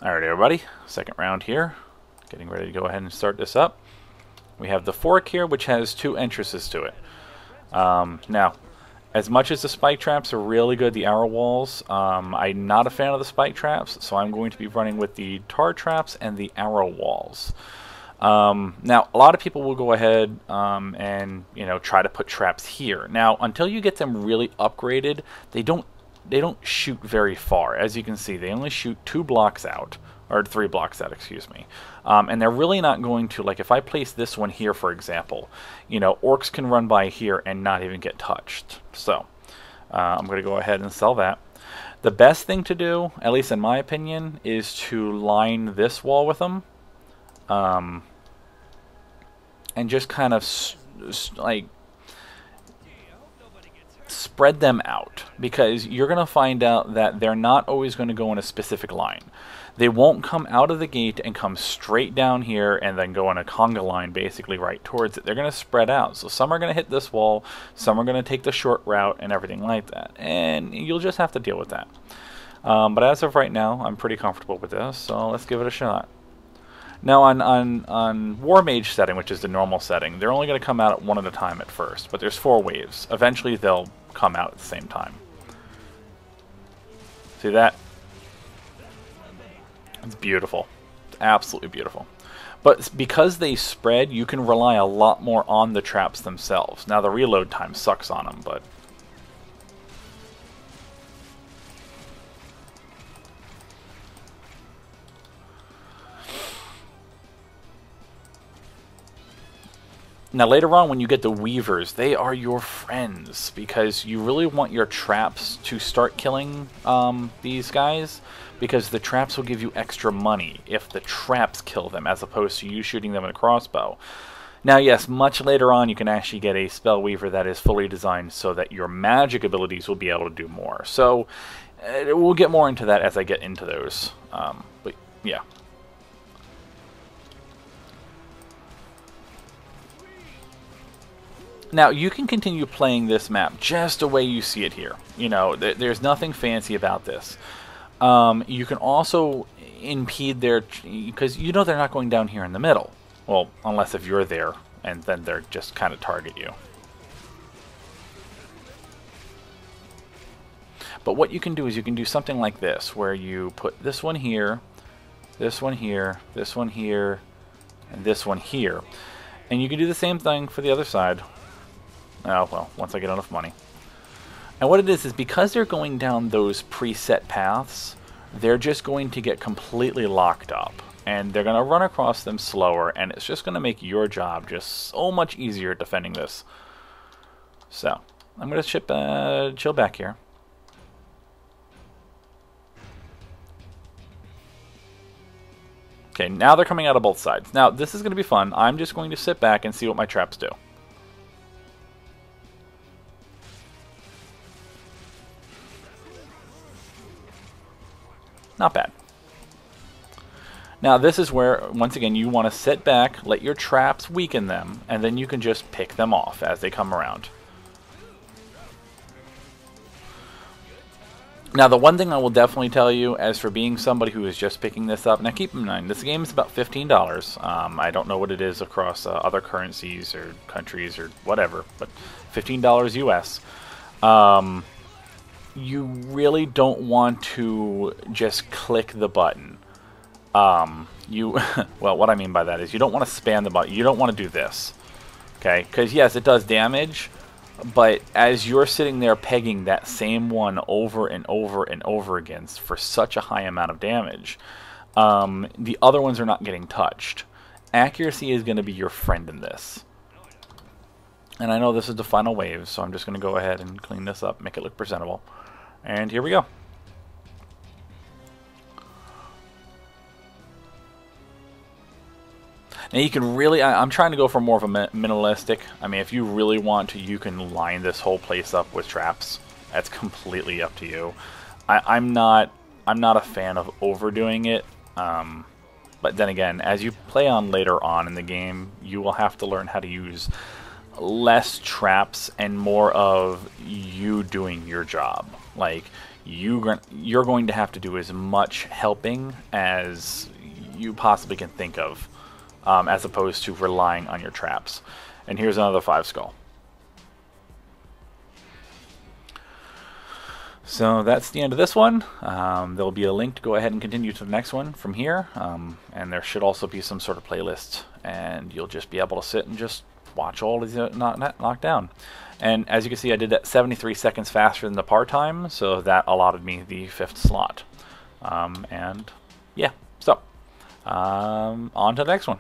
Alright everybody, second round here. Getting ready to go ahead and start this up. We have the fork here, which has two entrances to it. Now, as much as the spike traps are really good, the arrow walls, I'm not a fan of the spike traps, so I'm going to be running with the tar traps and the arrow walls. Now, a lot of people will go ahead and try to put traps here. Now, until you get them really upgraded, they don't shoot very far. As you can see, they only shoot 2 blocks out, or 3 blocks out, excuse me. And they're really not going to, like if I place this one here, for example, orcs can run by here and not even get touched. So, I'm going to go ahead and sell that. The best thing to do, at least in my opinion, is to line this wall with them. And just kind of like spread them out, because you're going to find out that they're not always going to go in a specific line. They won't come out of the gate and come straight down here and then go in a conga line basically right towards it. They're going to spread out. So some are going to hit this wall, some are going to take the short route and everything like that. And you'll just have to deal with that. But as of right now, I'm pretty comfortable with this, so let's give it a shot. Now on War Mage setting, which is the normal setting, they're only going to come out at one at a time at first, but there's 4 waves. Eventually they'll come out at the same time. See that? It's beautiful. It's absolutely beautiful. But because they spread, you can rely a lot more on the traps themselves. Now the reload time sucks on them, but... Now later on when you get the Weavers, they are your friends, because you really want your traps to start killing these guys, because the traps will give you extra money if the traps kill them, as opposed to you shooting them with a crossbow. Now yes, much later on you can actually get a Spell Weaver that is fully designed so that your magic abilities will be able to do more. So we'll get more into that as I get into those. But yeah. Now, you can continue playing this map just the way you see it here. There's nothing fancy about this. You can also impede their... because they're not going down here in the middle. Well, unless if you're there, and then they're just kind of target you. But what you can do is you can do something like this, where you put this one here, this one here, this one here, and this one here. And you can do the same thing for the other side. Oh, well, once I get enough money. And what it is because they're going down those preset paths, they're just going to get completely locked up. And they're going to run across them slower, and it's just going to make your job just so much easier defending this. So, I'm going to chill back here. Okay, now they're coming out of both sides. Now, this is going to be fun. I'm just going to sit back and see what my traps do. Not bad. Now this is where, once again, you want to sit back, let your traps weaken them, and then you can just pick them off as they come around. Now the one thing I will definitely tell you, as for being somebody who is just picking this up, now keep in mind, this game is about $15. I don't know what it is across other currencies or countries or whatever, but $15 US. You really don't want to just click the button. Well, what I mean by that is you don't want to spam the button. You don't want to do this. Okay? Because yes, it does damage, but as you're sitting there pegging that same one over and over and over again for such a high amount of damage, the other ones are not getting touched. Accuracy is going to be your friend in this. And I know this is the final wave, so I'm just going to go ahead and clean this up, make it look presentable. And here we go. Now you can really, I'm trying to go for more of a minimalistic. I mean, if you really want to, you can line this whole place up with traps. That's completely up to you. I'm not a fan of overdoing it. But then again, as you play on later on in the game, you will have to learn how to use less traps and more of you doing your job. Like, you're going to have to do as much helping as you possibly can think of, as opposed to relying on your traps. And here's another 5 skull. So that's the end of this one. There'll be a link to go ahead and continue to the next one from here, and there should also be some sort of playlist, and you'll just be able to sit and just watch all of these knock down. And as you can see, I did that 73 seconds faster than the par time, so that allotted me the 5th slot. And yeah, so on to the next one.